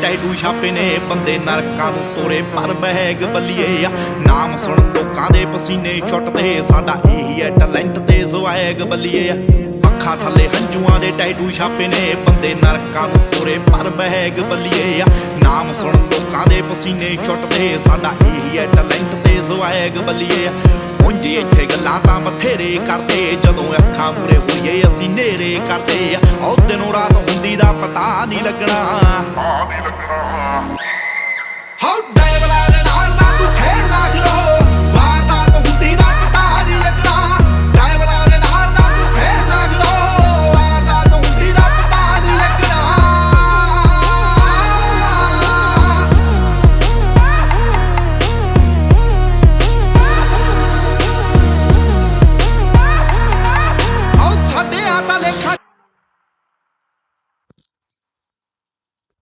tattoo ਛਾਪੇ ਨੇ ਬੰਦੇ ਨਰਕਾਂ ਨੂੰ ਤੋਰੇ ਪਰ ਬਹਿਗ ਬੱਲੀਏ ਆ ਨਾਮ ਸੁਣ ਲੋਕਾਂ ਦੇ ਪਸੀਨੇ ਛੁੱਟਦੇ ਸਾਡਾ ਇਹੀ ਹੈ ਟੈਲੈਂਟ ਤੇ ਸਵੈਗ ਬੱਲੀਏ ਆ ਅੱਖਾਂ ਥੱਲੇ ਹੰਝੂਆਂ ਦੇ ਟੈਟੂ ਛਾਪੇ ਨੇ ਬੰਦੇ ਨਰਕਾਂ ਨੂੰ ਤੋਰੇ ਪਰ ਬਹਿਗ ਬੱਲੀਏ ਆ ਨਾਮ ਸੁਣ ਲੋਕਾਂ ਦੇ ਪਸੀਨੇ ਛੁੱਟਦੇ ਸਾਡਾ ਇਹੀ ਹੈ ਟੈਲੈਂਟ ਤੇ ਸਵੈਗ ਬੱਲੀਏ ਉਂਝ ਇੱਥੇ ਗੱਲਾਂ ਤਾਂ ਬਥੇਰੇ ਕਰਦੇ ਜਦੋਂ ਅੱਖਾਂ ਮੂਰੇ ਹੋਈਏ ਅਸੀਂ ਨੇਰੇ ਕਰਦੇ ਉਹ ਦਿਨੋਂ ਰਾਤ ਹੁੰਦੀ ਦਾ ਪਤਾ ਨਹੀਂ ਲੱਗਣਾ ਹਾਉ ਡੈਵਲਾ ਦੇ ਨਾਲ ਨਾ ਤੂੰ ਖੇਡਣਾ